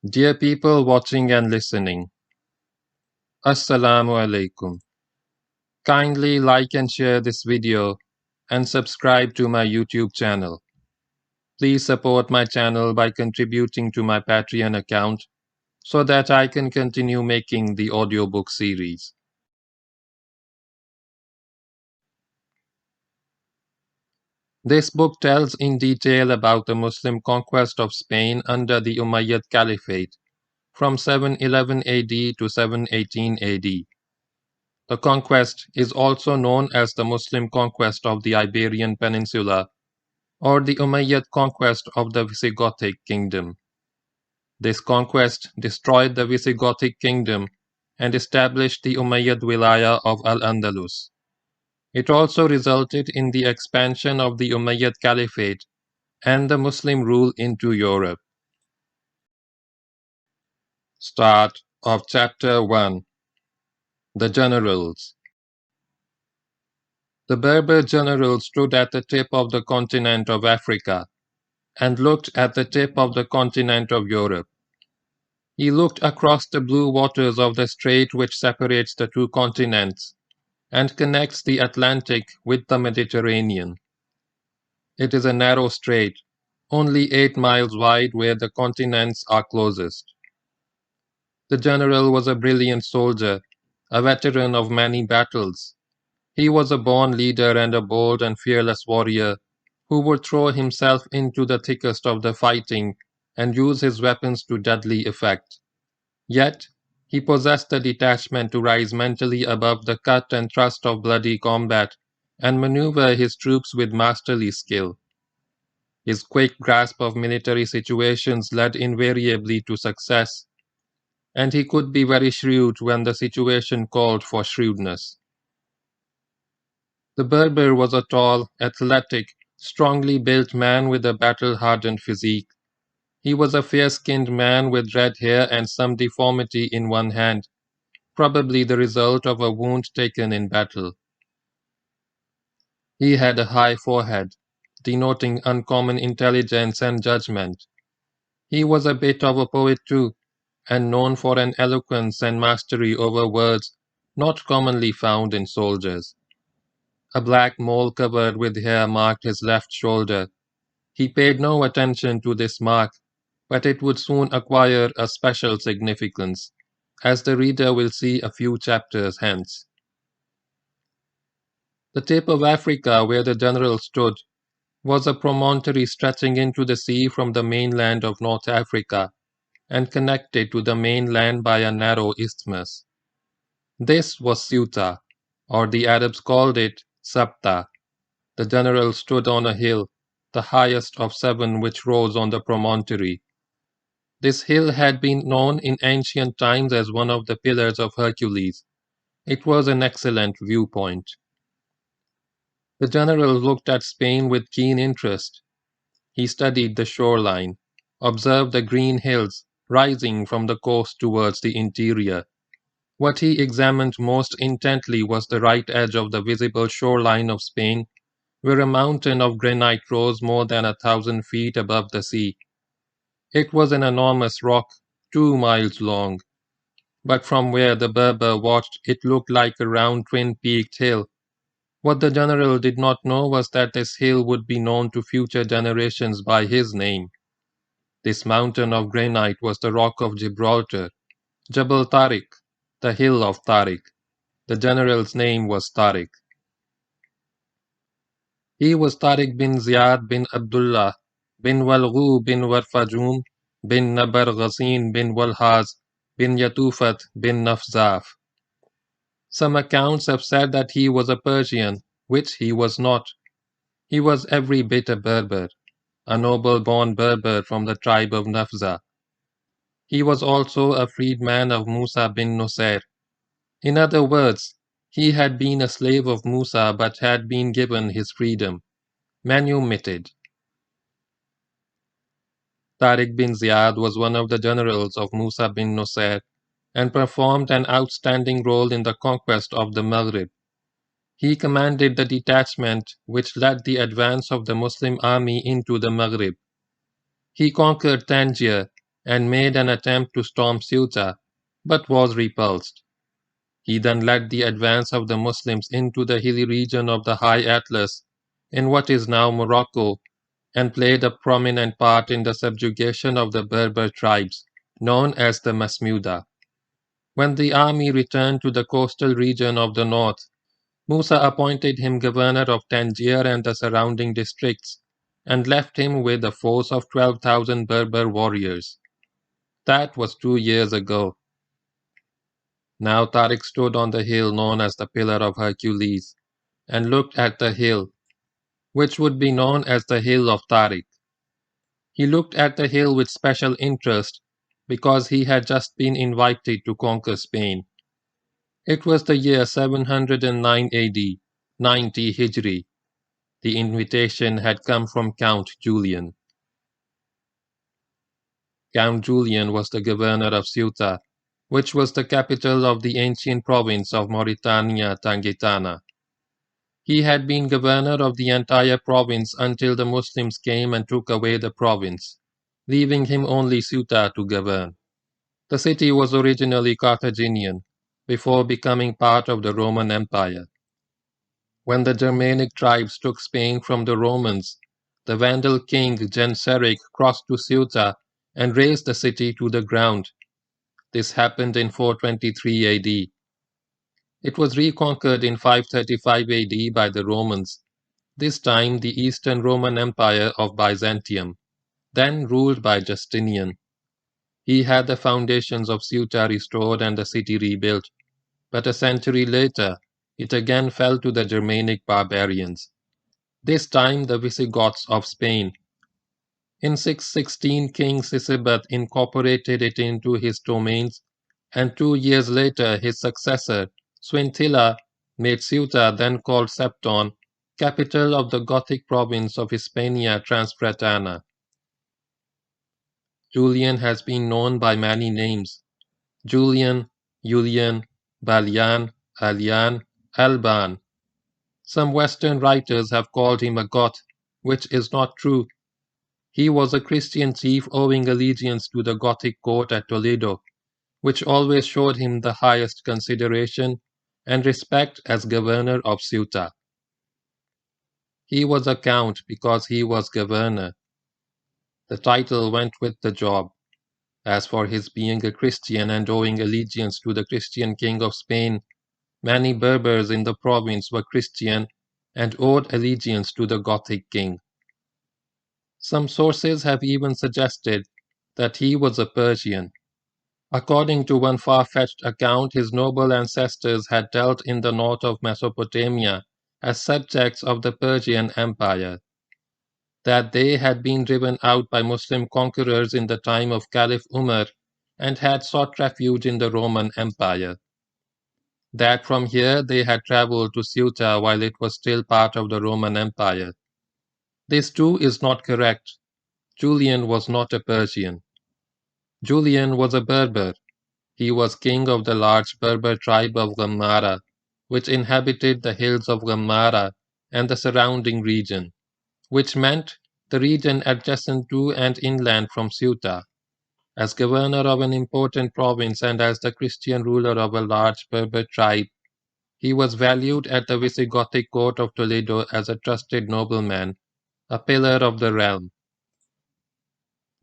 Dear people watching and listening, Assalamu alaikum. Kindly like and share this video and subscribe to my YouTube channel. Please support my channel by contributing to my Patreon account so that I can continue making the audiobook series. This book tells in detail about the Muslim conquest of Spain under the Umayyad Caliphate from 711 AD to 718 AD. The conquest is also known as the Muslim conquest of the Iberian Peninsula or the Umayyad conquest of the Visigothic kingdom. This conquest destroyed the Visigothic kingdom and established the Umayyad wilaya of Al-Andalus. It also resulted in the expansion of the Umayyad Caliphate and the Muslim rule into Europe. Start of Chapter 1. The Generals. The Berber general stood at the tip of the continent of Africa and looked at the tip of the continent of Europe. He looked across the blue waters of the strait which separates the two continents and connects the Atlantic with the Mediterranean. It is a narrow strait, only 8 miles wide where the continents are closest. The general was a brilliant soldier, a veteran of many battles. He was a born leader and a bold and fearless warrior who would throw himself into the thickest of the fighting and use his weapons to deadly effect. Yet, he possessed the detachment to rise mentally above the cut and thrust of bloody combat and maneuver his troops with masterly skill. His quick grasp of military situations led invariably to success, and he could be very shrewd when the situation called for shrewdness. The Berber was a tall, athletic, strongly built man with a battle-hardened physique. He was a fair-skinned man with red hair and some deformity in one hand, probably the result of a wound taken in battle. He had a high forehead, denoting uncommon intelligence and judgment. He was a bit of a poet too, and known for an eloquence and mastery over words not commonly found in soldiers. A black mole covered with hair marked his left shoulder. He paid no attention to this mark, but it would soon acquire a special significance, as the reader will see a few chapters hence. The tip of Africa where the general stood was a promontory stretching into the sea from the mainland of North Africa and connected to the mainland by a narrow isthmus. This was Ceuta, or the Arabs called it Sabta. The general stood on a hill, the highest of 7 which rose on the promontory. This hill had been known in ancient times as one of the pillars of Hercules. It was an excellent viewpoint. The general looked at Spain with keen interest. He studied the shoreline, observed the green hills rising from the coast towards the interior. What he examined most intently was the right edge of the visible shoreline of Spain, where a mountain of granite rose more than 1,000 feet above the sea. It was an enormous rock, 2 miles long, but from where the Berber watched it looked like a round twin-peaked hill. What the general did not know was that this hill would be known to future generations by his name. This mountain of granite was the rock of Gibraltar, Jabal Tariq, the hill of Tariq. The general's name was Tariq. He was Tariq bin Ziyad bin Abdullah bin Walghu bin Warfajum bin Nabar Ghazin bin Walhaz bin Yatufat bin Nafzaf. Some accounts have said that he was a Persian, which he was not. He was every bit a Berber, a noble-born Berber from the tribe of Nafza. He was also a freedman of Musa bin Nusair. In other words, he had been a slave of Musa but had been given his freedom, manumitted. Tariq bin Ziyad was one of the generals of Musa bin Nusair and performed an outstanding role in the conquest of the Maghrib. He commanded the detachment which led the advance of the Muslim army into the Maghrib. He conquered Tangier and made an attempt to storm Ceuta, but was repulsed. He then led the advance of the Muslims into the hilly region of the High Atlas, in what is now Morocco, and played a prominent part in the subjugation of the Berber tribes, known as the Masmuda. When the army returned to the coastal region of the north, Musa appointed him governor of Tangier and the surrounding districts, and left him with a force of 12,000 Berber warriors. That was 2 years ago. Now Tariq stood on the hill known as the Pillar of Hercules, and looked at the hill, which would be known as the Hill of Tariq. He looked at the hill with special interest because he had just been invited to conquer Spain. It was the year 709 AD, 90 Hijri. The invitation had come from Count Julian. Count Julian was the governor of Ceuta, which was the capital of the ancient province of Mauritania Tangitana. He had been governor of the entire province until the Muslims came and took away the province, leaving him only Ceuta to govern. The city was originally Carthaginian, before becoming part of the Roman Empire. When the Germanic tribes took Spain from the Romans, the Vandal king Genseric crossed to Ceuta and razed the city to the ground. This happened in 423 AD. It was reconquered in 535 AD by the Romans, this time the Eastern Roman Empire of Byzantium, then ruled by Justinian. He had the foundations of Ceuta restored and the city rebuilt, but a century later it again fell to the Germanic barbarians, this time the Visigoths of Spain. In 616 King Sisebuth incorporated it into his domains, and 2 years later his successor, Swintila, made Ceuta, then called Septon, capital of the Gothic province of Hispania Transbretana. Julian has been known by many names: Julian, Julian, Balian, Alian, Alban. Some Western writers have called him a Goth, which is not true. He was a Christian chief owing allegiance to the Gothic court at Toledo, which always showed him the highest consideration and respect as governor of Ceuta. He was a count because he was governor. The title went with the job. As for his being a Christian and owing allegiance to the Christian king of Spain, many Berbers in the province were Christian and owed allegiance to the Gothic king. Some sources have even suggested that he was a Persian. According to one far-fetched account, his noble ancestors had dwelt in the north of Mesopotamia as subjects of the Persian Empire, that they had been driven out by Muslim conquerors in the time of Caliph Umar and had sought refuge in the Roman Empire, that from here they had traveled to Ceuta while it was still part of the Roman Empire. This too is not correct. Julian was not a Persian. Julian was a Berber. He was king of the large Berber tribe of Ghammara, which inhabited the hills of Ghammara and the surrounding region, which meant the region adjacent to and inland from Ceuta. As governor of an important province and as the Christian ruler of a large Berber tribe, he was valued at the Visigothic court of Toledo as a trusted nobleman, a pillar of the realm.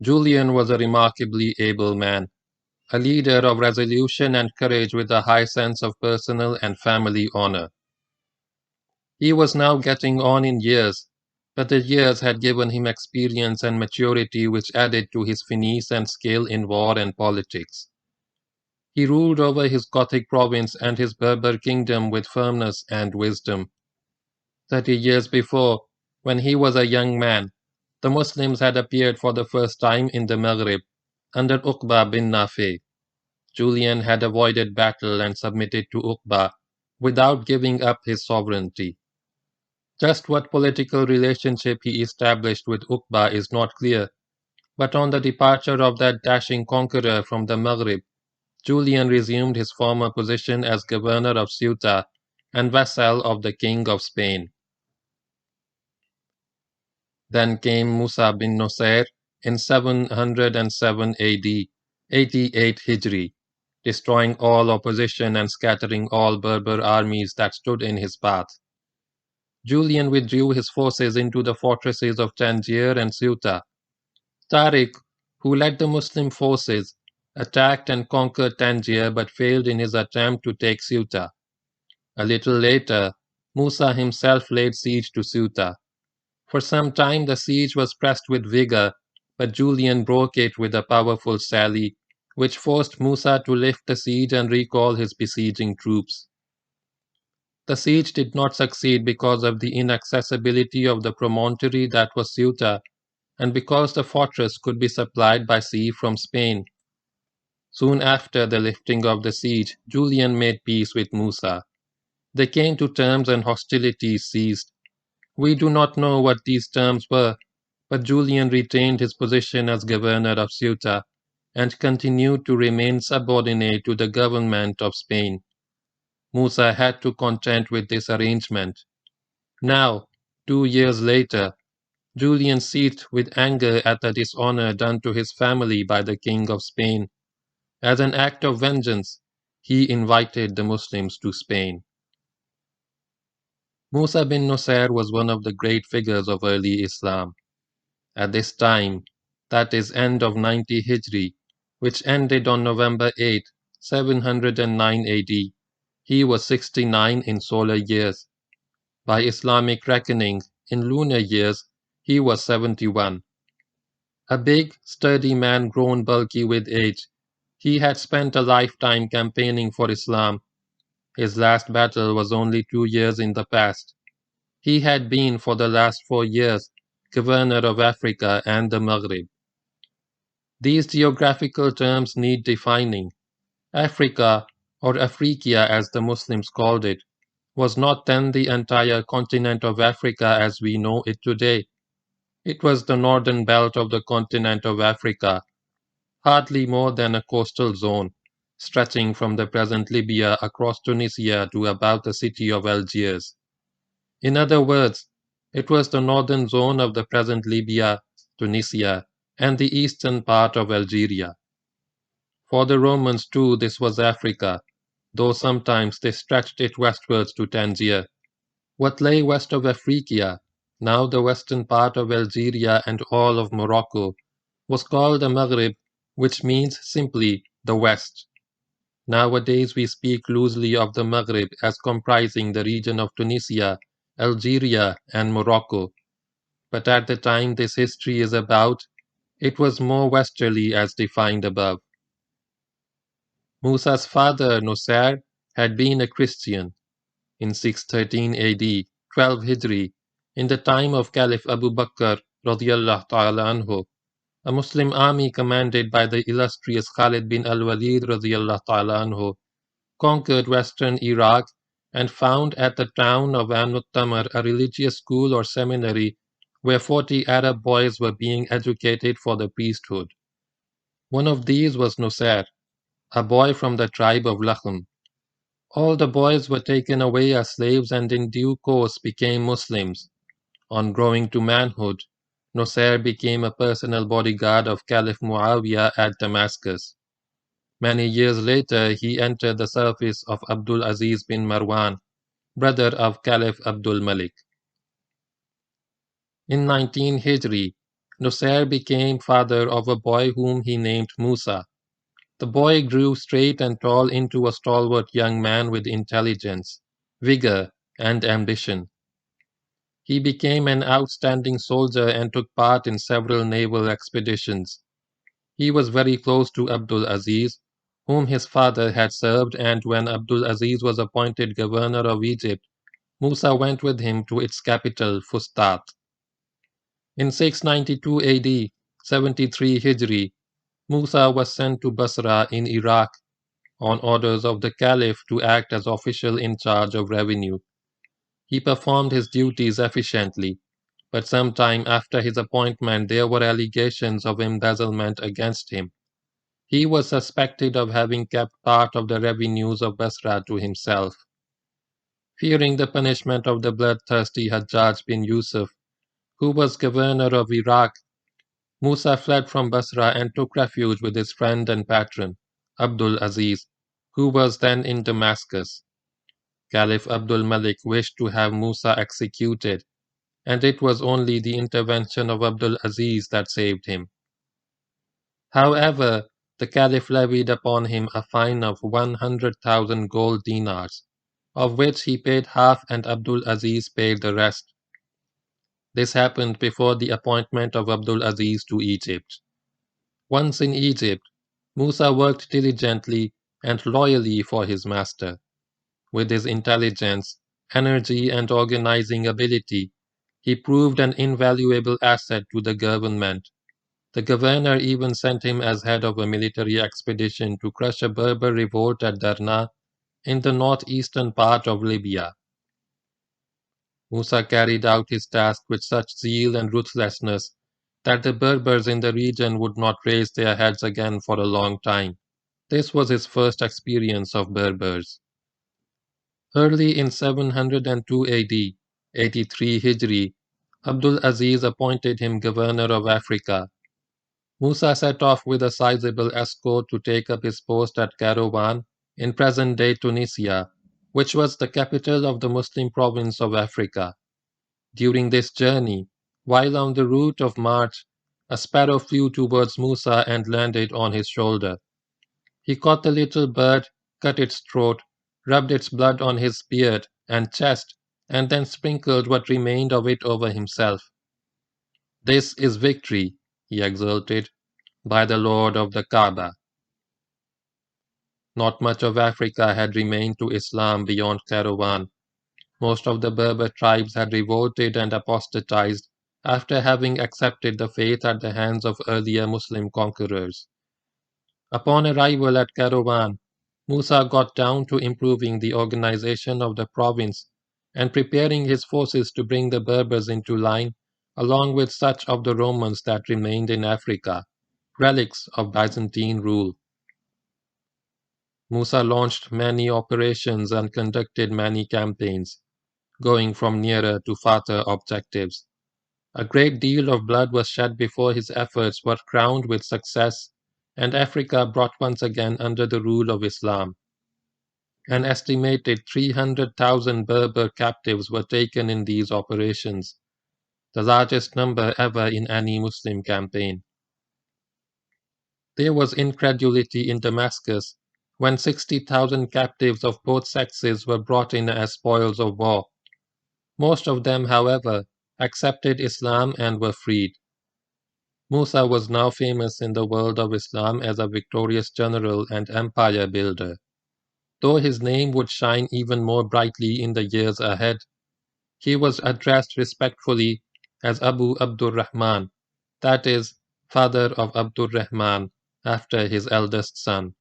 Julian was a remarkably able man, a leader of resolution and courage with a high sense of personal and family honor. He was now getting on in years, but the years had given him experience and maturity which added to his finesse and skill in war and politics. He ruled over his Gothic province and his Berber kingdom with firmness and wisdom. 30 years before, when he was a young man, the Muslims had appeared for the first time in the Maghrib under Uqba bin Nafi. Julian had avoided battle and submitted to Uqba without giving up his sovereignty. Just what political relationship he established with Uqba is not clear, but on the departure of that dashing conqueror from the Maghrib, Julian resumed his former position as governor of Ceuta and vassal of the king of Spain. Then came Musa bin Nusair, in 707 AD, 88 Hijri, destroying all opposition and scattering all Berber armies that stood in his path. Julian withdrew his forces into the fortresses of Tangier and Ceuta. Tariq, who led the Muslim forces, attacked and conquered Tangier but failed in his attempt to take Ceuta. A little later, Musa himself laid siege to Ceuta. For some time the siege was pressed with vigor, but Julian broke it with a powerful sally, which forced Musa to lift the siege and recall his besieging troops. The siege did not succeed because of the inaccessibility of the promontory that was Ceuta, and because the fortress could be supplied by sea from Spain. Soon after the lifting of the siege, Julian made peace with Musa. They came to terms and hostilities ceased. We do not know what these terms were, but Julian retained his position as governor of Ceuta and continued to remain subordinate to the government of Spain. Musa had to contend with this arrangement. Now, 2 years later, Julian seethed with anger at the dishonor done to his family by the king of Spain. As an act of vengeance, he invited the Muslims to Spain. Musa bin Nusair was one of the great figures of early Islam. At this time, that is end of 90 Hijri, which ended on November 8, 709 AD, he was 69 in solar years. By Islamic reckoning, in lunar years, he was 71. A big, sturdy man grown bulky with age, he had spent a lifetime campaigning for Islam. His last battle was only 2 years in the past. He had been for the last 4 years governor of Africa and the Maghrib. These geographical terms need defining. Africa, or Afrikia as the Muslims called it, was not then the entire continent of Africa as we know it today. It was the northern belt of the continent of Africa, hardly more than a coastal zone, stretching from the present Libya across Tunisia to about the city of Algiers. In other words, it was the northern zone of the present Libya, Tunisia, and the eastern part of Algeria. For the Romans too this was Africa, though sometimes they stretched it westwards to Tangier. What lay west of Africa, now the western part of Algeria and all of Morocco, was called the Maghrib, which means simply the West. Nowadays we speak loosely of the Maghrib as comprising the region of Tunisia, Algeria, and Morocco. But at the time this history is about, it was more westerly as defined above. Musa's father, Nusair, had been a Christian. In 613 AD, 12 Hijri, in the time of Caliph Abu Bakr radiallahu ta'ala anhu, a Muslim army commanded by the illustrious Khalid bin al-Walid radiallahu ta'ala anhu conquered western Iraq and found at the town of An-Tamar a religious school or seminary where 40 Arab boys were being educated for the priesthood. One of these was Nusair, a boy from the tribe of Lakhm. All the boys were taken away as slaves and in due course became Muslims. On growing to manhood, Nusair became a personal bodyguard of Caliph Muawiyah at Damascus. Many years later, he entered the service of Abdul Aziz bin Marwan, brother of Caliph Abdul Malik. In 19 Hijri, Nusair became father of a boy whom he named Musa. The boy grew straight and tall into a stalwart young man with intelligence, vigor, and ambition. He became an outstanding soldier and took part in several naval expeditions. He was very close to Abdul Aziz, whom his father had served, and when Abdul Aziz was appointed governor of Egypt, Musa went with him to its capital, Fustat. In 692 AD, 73 Hijri, Musa was sent to Basra in Iraq on orders of the Caliph to act as official in charge of revenue. He performed his duties efficiently, but some time after his appointment there were allegations of embezzlement against him. He was suspected of having kept part of the revenues of Basra to himself. Fearing the punishment of the bloodthirsty Hajjaj bin Yusuf, who was governor of Iraq, Musa fled from Basra and took refuge with his friend and patron, Abdul Aziz, who was then in Damascus. Caliph Abdul Malik wished to have Musa executed, and it was only the intervention of Abdul Aziz that saved him. However, the Caliph levied upon him a fine of 100,000 gold dinars, of which he paid half and Abdul Aziz paid the rest. This happened before the appointment of Abdul Aziz to Egypt. Once in Egypt, Musa worked diligently and loyally for his master. With his intelligence, energy, and organizing ability, he proved an invaluable asset to the government. The governor even sent him as head of a military expedition to crush a Berber revolt at Darna in the northeastern part of Libya. Musa carried out his task with such zeal and ruthlessness that the Berbers in the region would not raise their heads again for a long time. This was his first experience of Berbers. Early in 702 AD, 83 Hijri, Abdul Aziz appointed him governor of Africa. Musa set off with a sizable escort to take up his post at Kairouan in present-day Tunisia, which was the capital of the Muslim province of Africa. During this journey, while on the route of march, a sparrow flew towards Musa and landed on his shoulder. He caught the little bird, cut its throat, rubbed its blood on his beard and chest, and then sprinkled what remained of it over himself. "This is victory," he exulted, "by the Lord of the Kaaba." Not much of Africa had remained to Islam beyond Kairouan. Most of the Berber tribes had revolted and apostatized after having accepted the faith at the hands of earlier Muslim conquerors. Upon arrival at Kairouan, Musa got down to improving the organization of the province and preparing his forces to bring the Berbers into line along with such of the Romans that remained in Africa, relics of Byzantine rule. Musa launched many operations and conducted many campaigns, going from nearer to farther objectives. A great deal of blood was shed before his efforts were crowned with success, and Africa brought once again under the rule of Islam. An estimated 300,000 Berber captives were taken in these operations, the largest number ever in any Muslim campaign. There was incredulity in Damascus when 60,000 captives of both sexes were brought in as spoils of war. Most of them, however, accepted Islam and were freed. Musa was now famous in the world of Islam as a victorious general and empire builder. Though his name would shine even more brightly in the years ahead, he was addressed respectfully as Abu Abdurrahman, that is, father of Abdurrahman, after his eldest son.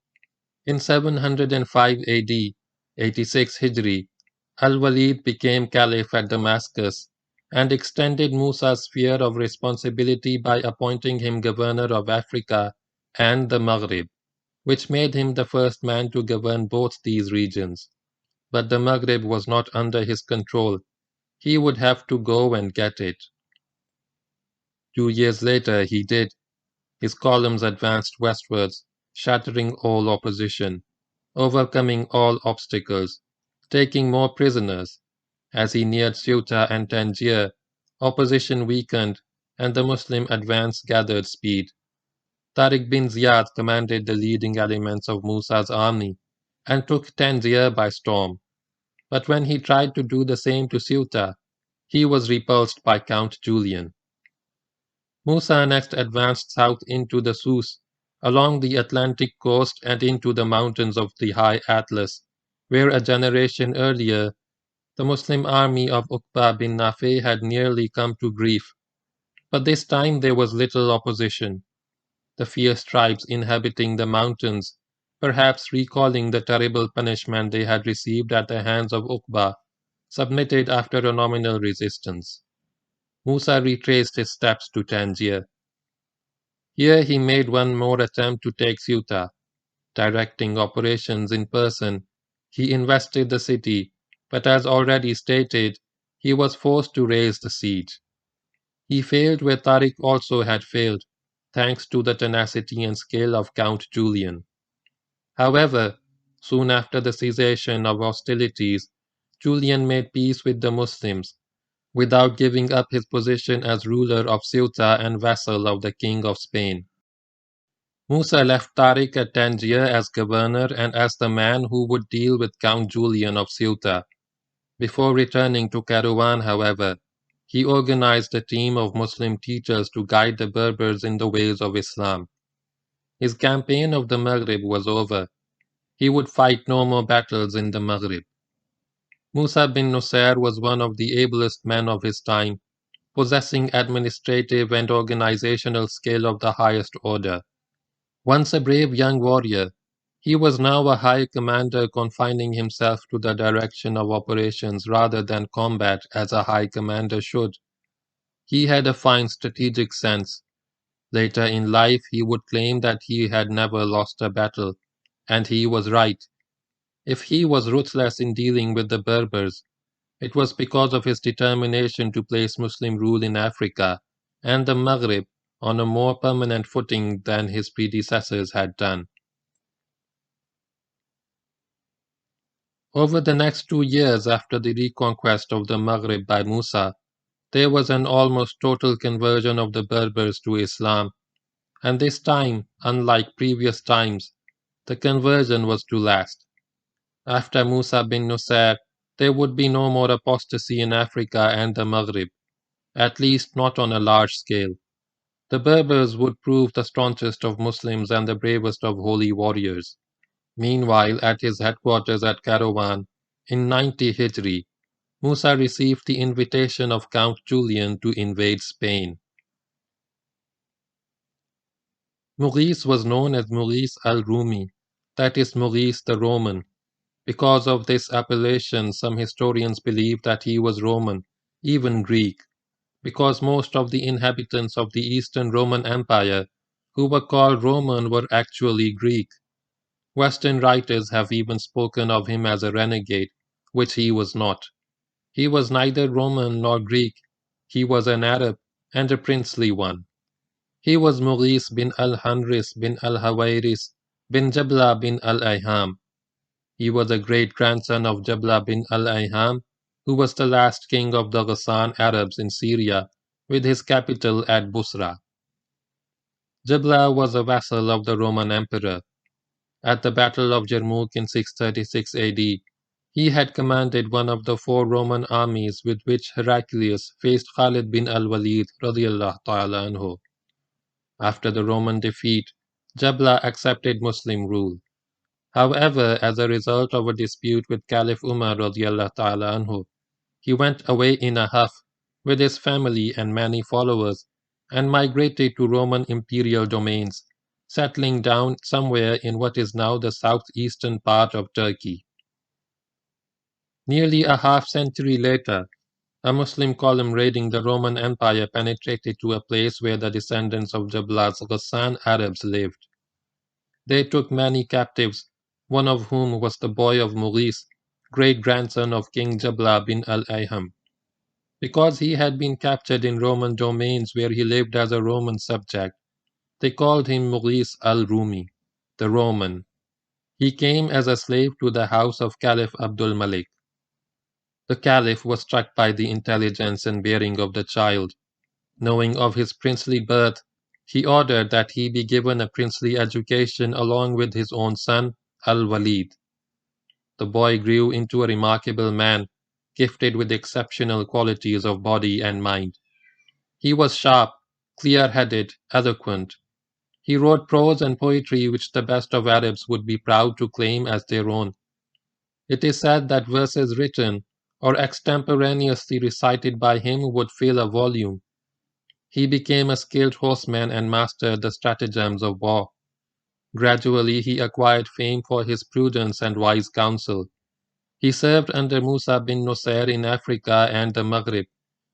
In 705 AD, 86 Hijri, Al-Walid became caliph at Damascus and extended Musa's sphere of responsibility by appointing him governor of Africa and the Maghrib, which made him the first man to govern both these regions. But the Maghrib was not under his control. He would have to go and get it. 2 years later he did. His columns advanced westwards, shattering all opposition, overcoming all obstacles, taking more prisoners. As he neared Ceuta and Tangier, opposition weakened and the Muslim advance gathered speed. Tariq bin Ziyad commanded the leading elements of Musa's army and took Tangier by storm. But when he tried to do the same to Ceuta, he was repulsed by Count Julian. Musa next advanced south into the Sus, along the Atlantic coast and into the mountains of the High Atlas, where a generation earlier the Muslim army of Uqba bin Nafi had nearly come to grief. But this time there was little opposition. The fierce tribes inhabiting the mountains, perhaps recalling the terrible punishment they had received at the hands of Uqba, submitted after a nominal resistance. Musa retraced his steps to Tangier. Here he made one more attempt to take Ceuta. Directing operations in person, he invested the city, but as already stated, he was forced to raise the siege. He failed where Tariq also had failed. thanks to the tenacity and skill of Count Julian. However, soon after the cessation of hostilities, Julian made peace with the Muslims, without giving up his position as ruler of Ceuta and vassal of the King of Spain. Musa left Tariq at Tangier as governor and as the man who would deal with Count Julian of Ceuta. Before returning to Kairouan, however, he organized a team of Muslim teachers to guide the Berbers in the ways of Islam. His campaign of the Maghrib was over. He would fight no more battles in the Maghrib. Musa bin Nusair was one of the ablest men of his time, possessing administrative and organizational skill of the highest order. Once a brave young warrior, he was now a high commander confining himself to the direction of operations rather than combat as a high commander should. He had a fine strategic sense. Later in life he would claim that he had never lost a battle, and he was right. If he was ruthless in dealing with the Berbers, it was because of his determination to place Muslim rule in Africa and the Maghrib on a more permanent footing than his predecessors had done. Over the next 2 years after the reconquest of the Maghrib by Musa, there was an almost total conversion of the Berbers to Islam, and this time, unlike previous times, the conversion was to last. After Musa bin Nusair, there would be no more apostasy in Africa and the Maghrib, at least not on a large scale. The Berbers would prove the staunchest of Muslims and the bravest of holy warriors. Meanwhile, at his headquarters at Kairouan, in 90 Hijri, Musa received the invitation of Count Julian to invade Spain. Mughis was known as Mughis al-Rumi, that is Mughis the Roman. Because of this appellation, some historians believe that he was Roman, even Greek, because most of the inhabitants of the Eastern Roman Empire who were called Roman were actually Greek. Western writers have even spoken of him as a renegade, which he was not. He was neither Roman nor Greek. He was an Arab, and a princely one. He was Mughis bin al-Hanris bin al-Hawairis bin Jabla bin al-Ayham. He was a great-grandson of Jabla bin al-Ayham, who was the last king of the Ghassan Arabs in Syria, with his capital at Busra. Jabla was a vassal of the Roman emperor. At the Battle of Jarmouk in 636 AD, he had commanded one of the 4 Roman armies with which Heraclius faced Khalid bin al-Walid radiyallahu ta'ala anhu. After the Roman defeat, Jabla accepted Muslim rule. However, as a result of a dispute with Caliph Umar radiyallahu ta'ala anhu, he went away in a huff with his family and many followers and migrated to Roman imperial domains, settling down somewhere in what is now the southeastern part of Turkey. Nearly a half-century later, a Muslim column raiding the Roman Empire penetrated to a place where the descendants of Jabla's Ghassan Arabs lived. They took many captives, one of whom was the boy of Mughis, great-grandson of King Jabla bin al-Ayham. Because he had been captured in Roman domains where he lived as a Roman subject, they called him Mughis al-Rumi, the Roman. He came as a slave to the house of Caliph Abdul Malik. The Caliph was struck by the intelligence and bearing of the child. Knowing of his princely birth, he ordered that he be given a princely education along with his own son, Al-Walid. The boy grew into a remarkable man, gifted with exceptional qualities of body and mind. He was sharp, clear-headed, eloquent. He wrote prose and poetry which the best of Arabs would be proud to claim as their own. It is said that verses written or extemporaneously recited by him would fill a volume. He became a skilled horseman and mastered the stratagems of war. Gradually he acquired fame for his prudence and wise counsel. He served under Musa bin Nusair in Africa and the Maghrib,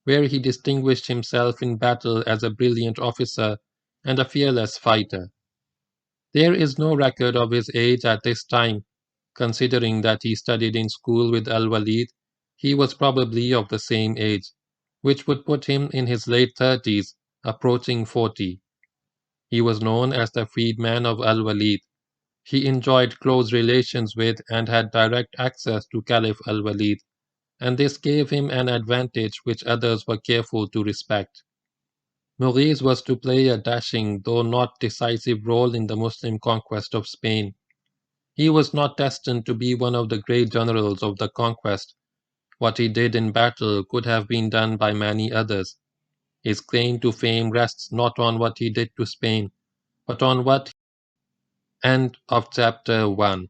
where he distinguished himself in battle as a brilliant officer and a fearless fighter. There is no record of his age at this time. Considering that he studied in school with Al-Walid, he was probably of the same age, which would put him in his late 30s, approaching 40. He was known as the freedman of Al-Walid. He enjoyed close relations with and had direct access to Caliph Al-Walid, and this gave him an advantage which others were careful to respect. Mughis was to play a dashing, though not decisive role in the Muslim conquest of Spain. He was not destined to be one of the great generals of the conquest. What he did in battle could have been done by many others. His claim to fame rests not on what he did to Spain, but on what. End of chapter 1.